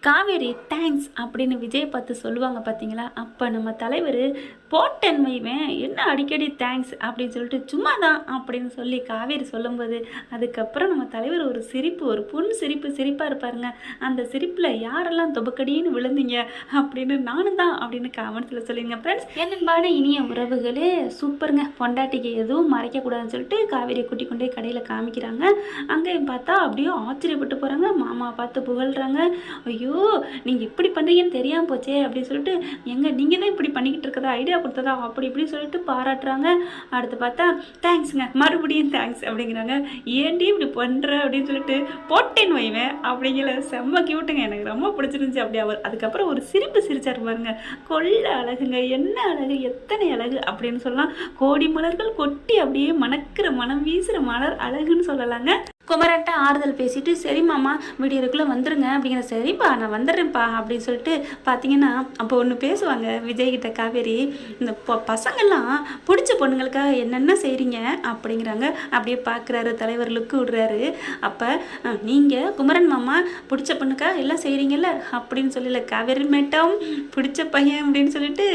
Kaveri thanks அப்படின்னு விஜய் பார்த்து சொல்லுவாங்க பார்த்தீங்களா? அப்போ நம்ம தலைவர் போட்டேன் வைவேன் என்ன அடிக்கடி தேங்க்ஸ் அப்படின்னு சொல்லிட்டு சும்மா தான் அப்படின்னு சொல்லி காவேரி சொல்லும்போது அதுக்கப்புறம் நம்ம தலைவர் ஒரு சிரிப்பு, ஒரு பொன் சிரிப்பு சிரிப்பாக இருப்பாருங்க. அந்த சிரிப்பில் யாரெல்லாம் தொபக்கடின்னு விழுந்தீங்க அப்படின்னு நானும் தான் அப்படின்னு கமெண்ட்ஸில் சொல்லிடுங்க ஃப்ரெண்ட்ஸ். என்னன்பான இனிய உறவுகளே சூப்பருங்க. பொண்டாட்டிக்கு எதுவும் மறைக்கக்கூடாதுன்னு சொல்லிட்டு காவேரியை கூட்டி கொண்டே கடையில் காமிக்கிறாங்க. அங்கேயும் பார்த்தா அப்படியே ஆச்சரியப்பட்டு போகிறாங்க. மாமா பார்த்து புகழ்கிறாங்க. ஐயோ நீங்கள் இப்படி பண்ணுறீங்கன்னு தெரியாமல் போச்சே அப்படின்னு சொல்லிட்டு நீங்கள் தான் இப்படி பண்ணிக்கிட்டு இருக்கதா ஐடியா கொடுத்ததா அப்படி இப்படின்னு சொல்லிட்டு பாராட்டுறாங்க. அடுத்து பார்த்தா தேங்க்ஸுங்க, மறுபடியும் தேங்க்ஸ் அப்படிங்கிறாங்க. ஏன்டி இப்படி பண்ணுற அப்படின்னு சொல்லிட்டு போட்டேன்னு வைவேன் அப்படிங்கிற செம்ம கியூட்டுங்க, எனக்கு ரொம்ப பிடிச்சிருந்துச்சு. அப்படி அவர் அதுக்கப்புறம் ஒரு சிரிப்பு சிரிச்சார் பாருங்க. கொள்ள அழகுங்க, என்ன அழகு, எத்தனை அழகு அப்படின்னு சொல்லலாம். கோடி மலர்கள் கொட்டி அப்படியே மணக்கிற மனம் வீசுகிற மலர் அழகுன்னு சொல்லலாங்க. குமரன்ட்ட ஆறுதல் பேசிட்டு சரி மாமா விடியறதுக்குள்ளே வந்துருங்க அப்படிங்கிற. சரிப்பா நான் வந்துடுறேன்ப்பா அப்படின்னு சொல்லிட்டு பார்த்தீங்கன்னா அப்போ ஒன்று பேசுவாங்க விஜய்கிட்ட காவேரி. இந்த பசங்கள்லாம் பிடிச்ச பொண்ணுங்களுக்காக என்னென்ன செய்கிறீங்க அப்படிங்கிறாங்க. அப்படியே பார்க்குறாரு தலைவர், லுக்கு விடுறாரு. அப்போ நீங்கள் குமரன் மாமா பிடிச்ச பொண்ணுக்கா எல்லாம் செய்கிறீங்கல்ல அப்படின்னு சொல்லல காவேரி மேட்டம் பிடிச்ச பையன் அப்படின்னு சொல்லிட்டு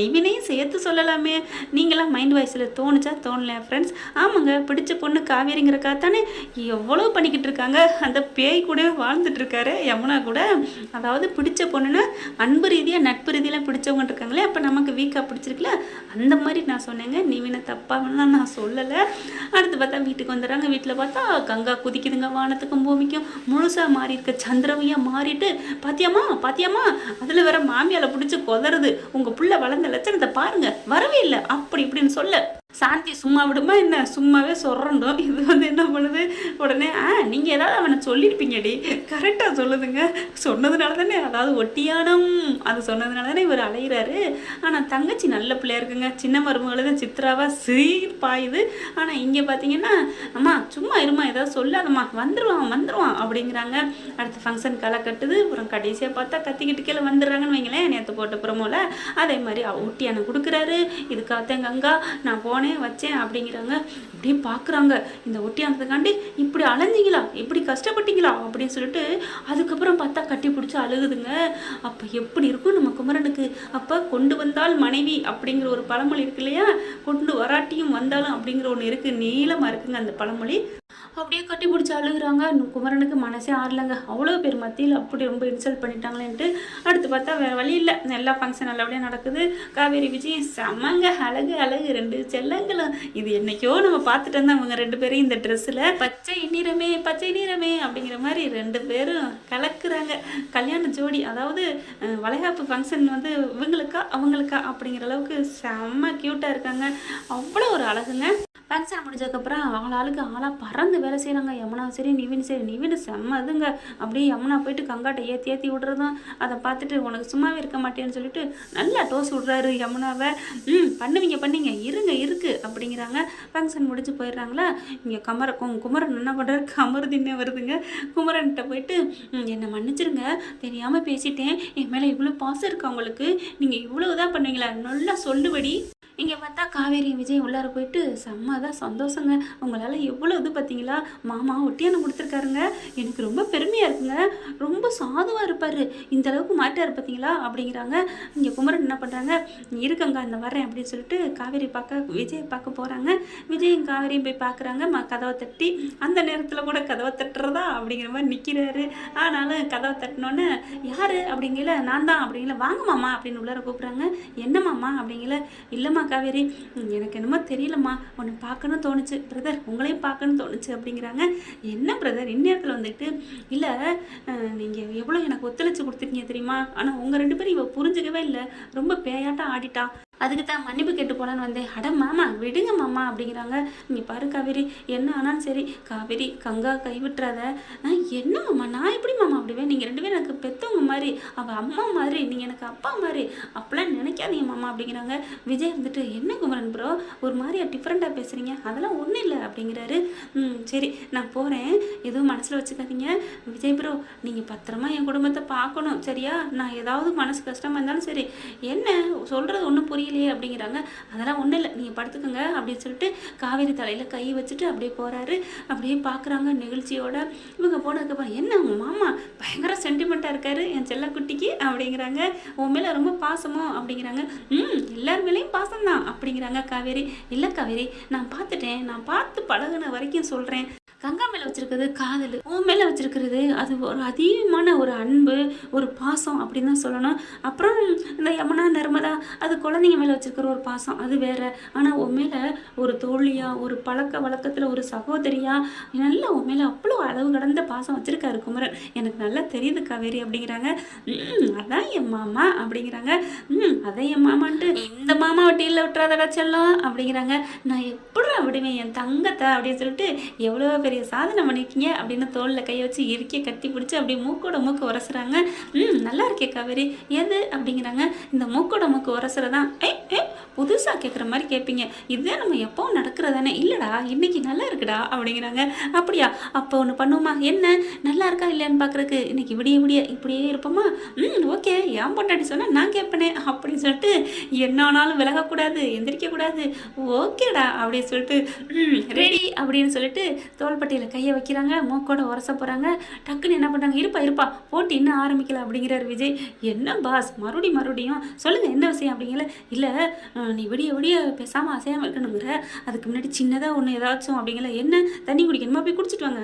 நிவினையும் சேர்த்து சொல்லலாமே. நீங்களாம் மைண்ட் வாய்ஸில் தோணுச்சா தோணலையா ஃப்ரெண்ட்ஸ்? ஆமாங்க, பிடிச்ச பொண்ணு காவேரிங்கிறக்கா தானே எவ்வளோ பண்ணிக்கிட்டு இருக்காங்க. அந்த பேய் கூட வாழ்ந்துட்டு இருக்காரு யமுனா கூட. அதாவது பிடிச்ச பொண்ணுன்னா அன்பு ரீதியாக நட்பு ரீதியெலாம் பிடிச்சவங்க இருக்காங்களே, அப்போ நமக்கு வீக்காக பிடிச்சிருக்குல்ல அந்த மாதிரி நான் சொன்னேங்க. நீவினை தப்பாகலாம் நான் சொல்லலை. அடுத்து பார்த்தா வீட்டுக்கு வந்துடுறாங்க. வீட்டில் பார்த்தா கங்கா குதிக்குதுங்க வானத்துக்கும் பூமிக்கும். முழுசாக மாறி இருக்க சந்திரவையாக மாறிட்டு பாத்தியாமா அதில் வேற மாமியால் பிடிச்சி கொதறது. உங்கள் புள்ள வளர்ந்த லட்சணத்தை பாருங்க, வரவே இல்லை அப்படி இப்படின்னு சொல்ல சாந்தி சும்மா விடுமா என்ன, சும்மாவே சொல்கிறோம். இது என்ன பண்ணுது உடனே நீங்கள் ஏதாவது அவனை சொல்லியிருப்பீங்கடி, கரெக்டாக சொல்லுதுங்க. சொன்னதுனால தானே, அதாவது ஒட்டியானம் அது சொன்னதுனால தானே இவர் அலைகிறாரு. ஆனால் தங்கச்சி நல்ல பிள்ளையா இருக்குங்க. சின்ன மருமகளை தான் சித்ராவாக சீர் பாயுது. ஆனால் இங்கே பார்த்தீங்கன்னா அம்மா சும்மா இருமா, ஏதாவது சொல்லாதம்மா, வந்துடுவான் அப்படிங்கிறாங்க. அடுத்து ஃபங்க்ஷன் களை கட்டுது. அப்புறம் கடைசியாக பார்த்தா கத்திக்கிட்டு கீழே வந்துடுறாங்கன்னு வைங்களேன். நேற்று போட்ட புறமோல அதே மாதிரி ஒட்டியானம் கொடுக்குறாரு. இதுக்காகத்தான் கங்கா நான் போனேன் வச்சேன் அப்படிங்கிறாங்க. அப்படியே பார்க்குறாங்க, இந்த ஒட்டியானதுக்காண்டி இப்படி அலைஞ்சிங்களா, இப்படி கஷ்டப்பட்டீங்களா அப்படின்னு சொல்லிட்டு அதுக்கப்புறம் பார்த்தா கட்டி பிடிச்சி அழுகுதுங்க. அப்போ எப்படி இருக்கும் நம்ம குமரனுக்கு? அப்போ கொண்டு வந்தால் மனைவி அப்படிங்கிற ஒரு பழமொழி இருக்கு இல்லையா, கொண்டு வராட்டியும் வந்தாலும் அப்படிங்கிற ஒன்று இருக்குது, நீளமாக இருக்குங்க அந்த பழமொழி. அப்படியே கட்டி பிடிச்சி அழுகுறாங்க. குமரனுக்கு மனசே ஆறலைங்க. அவ்வளோ பேர் மத்தியில் அப்படி ரொம்ப இன்சல்ட் பண்ணிட்டாங்களேன்ட்டு. அடுத்து பார்த்தா வேறு வழி இல்லை, எல்லா ஃபங்க்ஷன் நல்லபடியாக நடக்குது. காவேரி விஜய் செம்மங்க, அழகு ரெண்டு செல்லங்களும். இது என்னைக்கோ நம்ம பார்த்துட்டு இருந்தால் அவங்க ரெண்டு பேரும் இந்த ட்ரெஸ்ஸில் பச்சை நிறமே அப்படிங்கிற மாதிரி ரெண்டு பேரும் கலக்குறாங்க. கல்யாண ஜோடி, அதாவது வளைகாப்பு ஃபங்க்ஷன் இவங்களுக்கா அவங்களுக்கா அப்படிங்கிற அளவுக்கு செம்ம க்யூட்டாக இருக்காங்க. அவ்வளோ ஒரு அழகுங்க. ஃபங்க்ஷன் முடிஞ்சதுக்கப்புறம் ஆளுக்கு ஆளாக பறந்து வேலை செய்கிறாங்க. யமுனா சரி நிவின் செம்ம இதுங்க. அப்படியே யமுனா போயிட்டு கங்காட்டை ஏற்றி விடுறதும் அதை பார்த்துட்டு உனக்கு சும்மாவே இருக்க மாட்டேன்னு சொல்லிட்டு நல்லா டோஸ் விட்றாரு யமுனாவை. பண்ணுவீங்க இருக்கு அப்படிங்கிறாங்க. ஃபங்க்ஷன் முடிஞ்சு போயிடுறாங்களா. இங்கே குமரன் என்ன பண்ணுறாரு, கமருதின்னே வருதுங்க. குமரன்கிட்ட போயிட்டு என்னை மன்னிச்சிருங்க, தெரியாமல் பேசிட்டேன், என் மேலே இவ்வளோ பாசம் இருக்கு அவங்களுக்கு, நீங்கள் இவ்வளோ தான் பண்ணுவீங்களா, நல்லா சொல்லுபடி. இங்கே பார்த்தா காவேரி விஜய் உள்ளார போயிட்டு செம்மதான் சந்தோஷங்க, உங்களால் எவ்வளோ இது பார்த்தீங்களா, மாமா ஒட்டியானம் கொடுத்துருக்காருங்க, எனக்கு ரொம்ப பெருமையாக இருக்குங்க, ரொம்ப சாதுவாக இருப்பார், இந்த அளவுக்கு மாட்டார் பார்த்தீங்களா அப்படிங்கிறாங்க. இங்கே குமரன் என்ன பண்ணுறாங்க, இருக்கங்க இந்த வரேன் அப்படின்னு சொல்லிட்டு காவேரி விஜயை பார்க்க போகிறாங்க. விஜயும் காவேரியும் போய் பார்க்குறாங்க. கதவை தட்டி அந்த நேரத்தில் கூட கதவை தட்டுறதா அப்படிங்கிற மாதிரி நிற்கிறாரு. ஆனாலும் கதவை தட்டினோன்னே யார் அப்படிங்கல, நான் தான் அப்படிங்கல, வாங்க மாமா அப்படின்னு உள்ளார கூப்பிட்றாங்க. என்ன மாமா அப்படிங்கல, இல்லைம்மா காவேரி எனக்கு என்னமோ தெரியலம்மா, உன்னை பார்க்கணும் தோணுச்சு பிரதர், உங்களையும் பார்க்கணும் தோணுச்சு அப்படிங்கிறாங்க. என்ன பிரதர் இந்நேரத்தில் வந்துட்டு, இல்லை நீங்கள் எவ்வளோ எனக்கு ஒத்துழைச்சி கொடுத்துருக்கீங்க தெரியுமா, ஆனால் உங்கள் ரெண்டு பேரும் இவ புரிஞ்சுக்கவே இல்லை, ரொம்ப பேயாட்டம் ஆடிட்டா, அதுக்கு தான் மன்னிப்பு கேட்டு போலான்னு வந்தேன். அட மாமா விடுங்க மாமா அப்படிங்கிறாங்க. இங்கே பாரு காவேரி, என்ன ஆனாலும் சரி காவேரி கங்கா கைவிட்டுறாத. என்ன மாமா, நான் எப்படி மாமா அப்படிவேன், நீங்கள் ரெண்டு பேரும் எனக்கு பெற்றவங்க மாதிரி, அவள் அம்மா மாதிரி, நீங்கள் எனக்கு அப்பா மாதிரி, அப்பெல்லாம் நினைக்காதீங்க மாமா அப்படிங்கிறாங்க. விஜய் என்ன குமரன் ப்ரோ ஒரு மாதிரியா டிஃப்ரெண்ட்டாக பேசுகிறீங்க, அதெல்லாம் ஒன்றும் இல்லை அப்படிங்கிறாரு. சரி நான் போகிறேன், எதுவும் மனசில் வச்சுக்காதீங்க விஜய் ப்ரோ, நீங்கள் பத்திரமா என் குடும்பத்தை பார்க்கணும் சரியா, நான் ஏதாவது மனசு கஷ்டமாக இருந்தாலும் சரி, என்ன சொல்கிறது ஒன்றும் புரிய முடியலையே அப்படிங்கிறாங்க. அதெல்லாம் ஒன்றும் இல்லை, நீங்கள் படுத்துக்கோங்க அப்படின்னு சொல்லிட்டு காவேரி தலையில் கை வச்சுட்டு அப்படியே போகிறாரு. அப்படியே பார்க்குறாங்க நிகழ்ச்சியோட. இவங்க போனதுக்கப்புறம் என்ன உங்கள் மாமா பயங்கர சென்டிமெண்ட்டாக இருக்காரு என் செல்லக்குட்டிக்கு அப்படிங்கிறாங்க. உன் மேலே ரொம்ப பாசமோ அப்படிங்கிறாங்க. எல்லார் மேலேயும் பாசம்தான் அப்படிங்கிறாங்க காவேரி. இல்லை காவேரி, நான் பார்த்துட்டேன், நான் பார்த்து பழகுன வரைக்கும் சொல்கிறேன். கங்கா மேலே வச்சிருக்கிறது காதல், உன் மேலே வச்சிருக்கிறது அது ஒரு அதிகமான ஒரு அன்பு, ஒரு பாசம் அப்படின்னு தான் சொல்லணும். அப்புறம் இந்த யமுனா நர்மதா அது குழந்தைங்க மேலே வச்சிருக்கிற ஒரு பாசம் அது வேற. ஆனால் உன் மேலே ஒரு தோழியா, ஒரு பழக்க வழக்கத்தில் ஒரு சகோதரியா நல்லா உன் மேலே அவ்வளோ அளவு கடந்த பாசம் வச்சிருக்காரு குமரன், எனக்கு நல்லா தெரியுது காவேரி அப்படிங்கிறாங்க. அதான் என் மாமா அப்படிங்கிறாங்க. அதான் என் மாமான்ட்டு இந்த மாமா வட்டியில் விட்டுறாதடா செல்லம் அப்படிங்கிறாங்க. நான் எப்படி விடுவேன் என் தங்கத்தை அப்படின்னு சொல்லிட்டு எவ்வளோ பெரிய சாதனை பண்ணிருக்கீங்க அப்படின்னு தோளில் கையை வச்சு இறுக்கிய கட்டி பிடிச்சி அப்படியே மூக்கோட மூக்கு உரசுறாங்க. நல்லா இருக்கே காவேரி, எது அப்படிங்கிறாங்க. இந்த மூக்கோட மூக்கு உரசுறதான். புதுசாக கேட்குற மாதிரி கேட்பீங்க, இதுவே நம்ம எப்போவும் நடக்கிறதானே. இல்லைடா இன்னைக்கு நல்லா இருக்குடா அப்படிங்கிறாங்க. அப்படியா, அப்போ ஒன்று பண்ணுவோமா, என்ன நல்லா இருக்கா இல்லையான்னு பார்க்குறக்கு இன்னைக்கு விடிய விடிய இப்படியே இருப்போமா. ஓகே, ஏன் பொண்டாட்டி சொன்னால் நான் கேட்பேனே அப்படின்னு சொல்லிட்டு என்ன ஆனாலும் விலகக்கூடாது, எந்திரிக்கக்கூடாது, ஓகேடா அப்படின்னு சொல்லிட்டு ரெடி அப்படின்னு சொல்லிட்டு தோள்பட்டியில் கையை வைக்கிறாங்க. மூக்கோட உரச போகிறாங்க. டக்குன்னு என்ன பண்ணுறாங்க, இருப்பா போட்டி இன்னும் ஆரம்பிக்கல அப்படிங்கிறார் விஜய். என்ன பாஸ் மறுபடியும் சொல்லுங்கள் என்ன விஷயம் அப்படிங்கல. இல்லை நீ விடிய விடிய பேசாமல் அசையாமல் இருக்கணுங்கிற, அதுக்கு முன்னாடி சின்னதாக ஒன்று ஏதாச்சும் அப்படிங்கல. என்ன தண்ணி குடிக்கணுமா, போய் குடிச்சிட்டு வாங்க.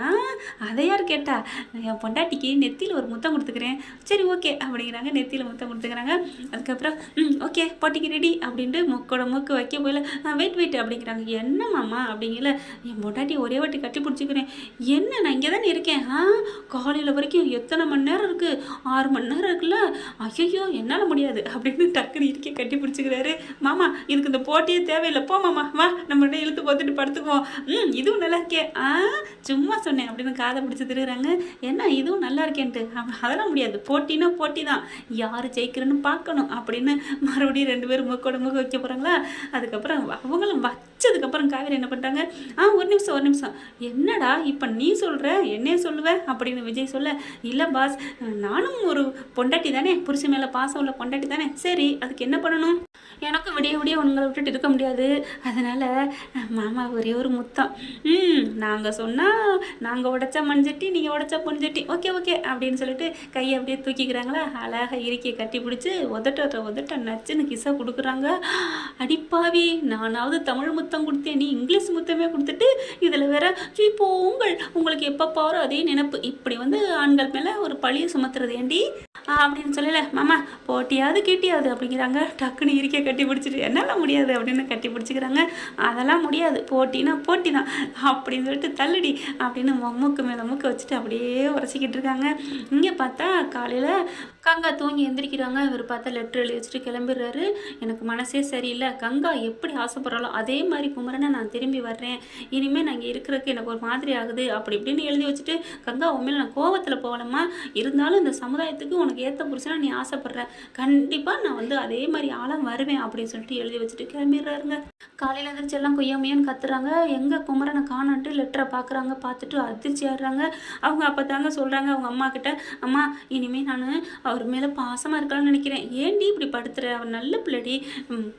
அதை யார் கேட்டா, என் பொண்டாட்டிக்கு நெத்தியில் ஒரு முத்தம் கொடுத்துக்கிறேன். சரி ஓகே அப்படிங்கிறாங்க. நெத்தியில் முத்தம் கொடுத்துக்கிறாங்க. அதுக்கப்புறம் ஓகே போட்டிக்கு ரெடி அப்படின்ட்டு மூக்கோட மூக்கு வைக்க போயில வெயிட் அப்படிங்கிறாங்க. என்ன மாமா அப்படிங்கல. என் பொண்டாட்டி ஒரே வாட்டி கட்டி பிடிச்சிக்கிறேன். என்ன நான் இங்கே தானே இருக்கேன், காலையில் வரைக்கும் எத்தனை மணி நேரம் இருக்குது, 6 மணி நேரம் இருக்குல்ல, ஐயோ என்னால் முடியாது அப்படின்னு டக்குன்னு இருக்கே கட்டி பிடிச்சிக்கிறாரு. மாமா இதுக்கு இந்த போட்டியே தேவையில்லை, போ மாமா வா நம்ம இழுத்து பார்த்துட்டு படுத்துக்குவோம். இதுவும் நல்லா இருக்கே, சும்மா சொன்னேன் அப்படின்னு காதை பிடிச்சி திருகிறாங்க. என்ன இதுவும் நல்லா இருக்கேன்ட்டு, அதெல்லாம் முடியாது, போட்டினா போட்டி தான், யார் ஜெயிக்கிறேன்னு பார்க்கணும் அப்படின்னு மறுபடியும் 2 பேரும் மூக்கோட மூக்க வைக்க போகிறாங்களா. அதுக்கப்புறம் அவங்களும் வச்சதுக்கப்புறம் காவேரி என்ன பண்ணுறாங்க, ஒரு நிமிஷம் என்னடா இப்போ நீ சொல்கிற என்னையே சொல்லுவேன் அப்படின்னு விஜய் சொல்ல. இல்லை பாஸ், நானும் ஒரு பொண்டாட்டி தானே, புருஷன் மேலே பாசம் உள்ள பொண்டாட்டி தானே, சரி அதுக்கு என்ன பண்ணணும், எனக்கு விடிய விடிய உங்களை விட்டுட்டு இருக்க முடியாது, அதனால் மாமா ஒரே ஒரு முத்தம். நாங்கள் சொன்னால் நாங்கள் உடைச்சா மண்சட்டி, நீங்கள் உடைச்சா பொன்சட்டி, ஓகே அப்படின்னு சொல்லிட்டு கையை அப்படியே தூக்கிக்கிறாங்களா. அழகாக இறுக்கியை கட்டி பிடிச்சி உதட்ட நச்சுன்னு கிசை கொடுக்குறாங்க. அடிப்பாவி, நானாவது தமிழ் முத்தம் கொடுத்தேன், நீ இங்கிலீஷ் முத்தமே கொடுத்துட்டு இதில் வேற இப்போ உங்களுக்கு எப்போ பாரோ அதே நினைப்பு, இப்படி ஆண்கள் மேலே ஒரு பழியை சுமத்துறது ஏண்டி அப்படின்னு சொல்லல. மாமா போட்டியாவது கீட்டியாவது அப்படிங்கிறாங்க. டக்குன்னு இருக்க கட்டி பிடிச்சிட்டு என்னால் முடியாது அப்படின்னு கட்டி பிடிச்சிக்கிறாங்க. அதெல்லாம் முடியாது, போட்டினா போட்டி தான் அப்படின்னு சொல்லிட்டு தள்ளுடி அப்படின்னு மூக்கு மேலே மூக்கு வச்சுட்டு அப்படியே உரைச்சிக்கிட்டு இருக்காங்க. இங்கே பார்த்தா காலையில் கங்கா தூங்கி எந்திரிக்கிறாங்க. இவர் பார்த்தா லெட்டர் எழுதி வச்சுட்டு கிளம்பிடுறாரு. எனக்கு மனசே சரியில்லை, கங்கா எப்படி ஆசைப்படுறாளோ அதே மாதிரி குமரனை நான் திரும்பி வர்றேன், இனிமேல் நான் இங்கே இருக்கிறதுக்கு எனக்கு ஒரு மாதிரி ஆகுது அப்படி இப்படின்னு எழுதி வச்சுட்டு, கங்கா உண்மையில் நான் கோவத்தில் போகலம்மா, இருந்தாலும் இந்த சமுதாயத்துக்கு உனக்கு ஏற்ற புருஷனா நீ ஆசைப்படுற, கண்டிப்பாக நான் அதே மாதிரி ஆளாக வருவேன் அப்படின்னு சொல்லிட்டு எழுதி வச்சுட்டு கிளம்பிடுறாருங்க. காலையில் எழுந்திரிச்சு எல்லாம் கொய்யாமையான்னு கத்துறாங்க. எங்கே குமரனை காணான்ட்டு லெட்டரை பார்க்குறாங்க. பார்த்துட்டு அதிர்ச்சி ஆடுறாங்க. அவங்க அப்போ தாங்க சொல்கிறாங்க அவங்க அம்மா கிட்ட, அம்மா இனிமேல் நான் அவர் மேலே பாசமாக இருக்கலாம்னு நினைக்கிறேன், ஏண்டி இப்படி படுத்துற, அவர் நல்ல பிள்ளைடி,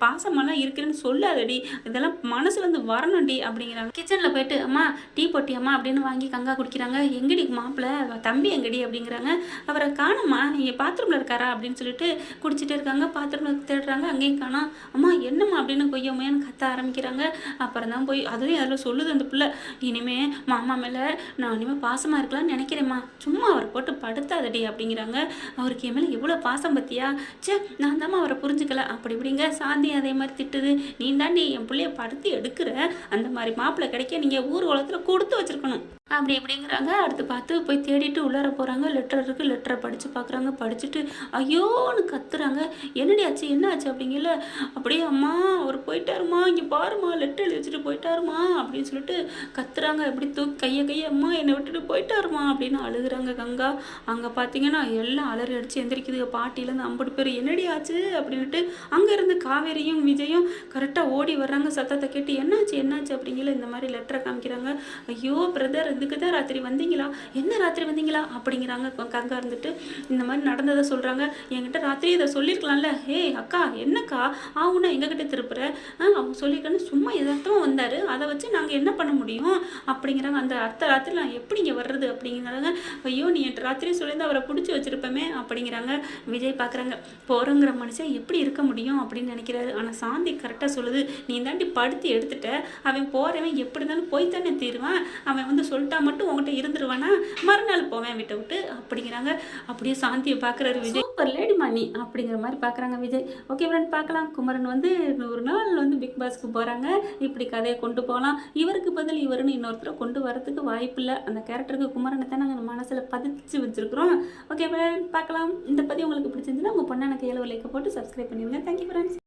பாசமெல்லாம் இருக்குன்னு சொல்லாதடி, இதெல்லாம் மனசுலேருந்து வரணும்டி அப்படிங்கிறாங்க. கிச்சனில் போயிட்டு அம்மா டீ போட்டியம்மா அப்படின்னு வாங்கி கங்கா குடிக்கிறாங்க. எங்கடி மாப்பிள்ளை, தம்பி எங்கடி அப்படிங்கிறாங்க. அவரை காணும்மா, நீங்கள் பாத்ரூமில் இருக்காரா அப்படின்னு சொல்லிட்டு குடிச்சிட்டே இருக்காங்க. பாத்ரூமில் தேடுறாங்க, அங்கேயும் காணோம். அம்மா என்னம்மா அப்படின்னு கொய்யம்மையான்னு கத்த ஆரம்பிக்கிறாங்க. அப்புறம் தான் போய் அதுலேயும் அதில் சொல்லுது அந்த பிள்ளை, இனிமேல் மாமா மேலே நான் இனிமேல் பாசமாக இருக்கலாம்னு நினைக்கிறேம்மா, சும்மா அவரை போட்டு படுத்தாதடி அப்படிங்கிறாங்க. அவருக்கு என் மேலே எவ்வளோ பாசம் பற்றியா, சே நான் தாம்மா அவரை புரிஞ்சுக்கல அப்படி இப்படிங்க. சாந்தி அதே மாதிரி திட்டுது, நீ தாண்டி என் பிள்ளைய படுத்தி எடுக்கிற, அந்த மாதிரி மாப்பிள்ளை கிடைக்க நீங்கள் ஊர் உலகத்தில் கொடுத்து வச்சுருக்கணும் அப்படி இப்படிங்கிறாங்க. அடுத்து பார்த்து போய் தேடிட்டு உள்ளார போகிறாங்க. லெட்டர் இருக்குது, லெட்டரை படித்து பார்க்குறாங்க. படிச்சுட்டு ஐயோன்னு கத்துறாங்க. என்னடி ஆச்சு என்ன ஆச்சு அப்படிங்கல. அப்படியே அம்மா அவர் போயிட்டாருமா, இங்கே பாருமா லெட்டர் எழுதி வச்சுட்டு போயிட்டாருமா அப்படின்னு சொல்லிட்டு கத்துறாங்க. எப்படி தூக்கி கையை அம்மா என்னை விட்டுட்டு போயிட்டாருமா அப்படின்னு அழுகுறாங்க கங்கா. அங்கே பார்த்தீங்கன்னா எல்லாம் அலறி அடித்து எந்திரிக்குது. பாட்டிலேருந்து 50 பேர் என்னடி ஆச்சு அப்படின்ட்டு அங்கேருந்து காவேரியும் விஜயும் கரெக்டாக ஓடி வர்றாங்க. சத்தத்தை கேட்டு என்னாச்சு அப்படிங்கல. இந்த மாதிரி லெட்டரை காமிக்கிறாங்க. ஐயோ பிரதர் இதுக்கு தான் ராத்திரி வந்தீங்களா? என்ன ராத்திரி வந்தீங்களா அப்படிங்கிறாங்க. கங்கா இருந்துட்டு இந்த மாதிரி நடந்ததை சொல்கிறாங்க. என்கிட்ட ராத்திரி இதை சொல்லியிருக்கலாம்ல. ஏய் அக்கா என்னக்கா ஆகுனா எங்ககிட்ட திருப்புற? அவங்க சொல்லியிருக்கான்னு சும்மா எதார்த்தமாக வந்தார், அதை வச்சு நாங்கள் என்ன பண்ண முடியும் அப்படிங்கிறாங்க. அந்த அடுத்த ராத்திரி நான் எப்படி இங்கே வர்றது அப்படிங்கிறாங்க. ஐயோ நீ என் ராத்திரி சொல்லியிருந்து அவரை பிடிச்சி வச்சிருப்பமே அப்படிங்கிறாங்க. விஜய் பார்க்குறாங்க, போகிறோங்கிற மனுஷன் எப்படி இருக்க முடியும் அப்படின்னு நினைக்கிறாரு. ஆனால் சாந்தி கரெக்டாக சொல்லுது, நீ தாண்டி படுத்து எடுத்துட்ட, அவன் போகிறவன் எப்படி இருந்தாலும் போய்த்தானே தீருவான், அவன் வந்து சொல்லிட்டா மட்டும் உங்கள்கிட்ட இருந்துருவானா, மறுநாள் போவேன் விட்ட விட்டு அப்படிங்கிறாங்க. அப்படியே சாந்தியை பார்க்குறாரு விஜய். சூப்பர் லேடி மணி அப்படிங்கிற மாதிரி பார்க்குறாங்க விஜய். ஓகே ஃப்ரெண்ட், பார்க்கலாம். குமரன் வந்து ஒரு நாள் வந்து பிக் பாஸ்க்கு போகிறாங்க, இப்படி கதையை கொண்டு போகலாம். இவருக்கு பதில் இவருன்னு இன்னொருத்தரை கொண்டு வரதுக்கு வாய்ப்பு இல்லை. அந்த கேரக்டருக்கு குமரனை தான் நாங்கள் மனசில் பதிச்சு வச்சுருக்குறோம். ஓகே ஃப்ரெண்ட், பார்க்கலாம். இந்த பதிவு உங்களுக்கு பிடிச்சிருந்துச்சுன்னா உங்கள் பொண்ணான கையில் லைக் போட்டு சப்ஸ்கிரைப் பண்ணிடுங்க. Thank you friends.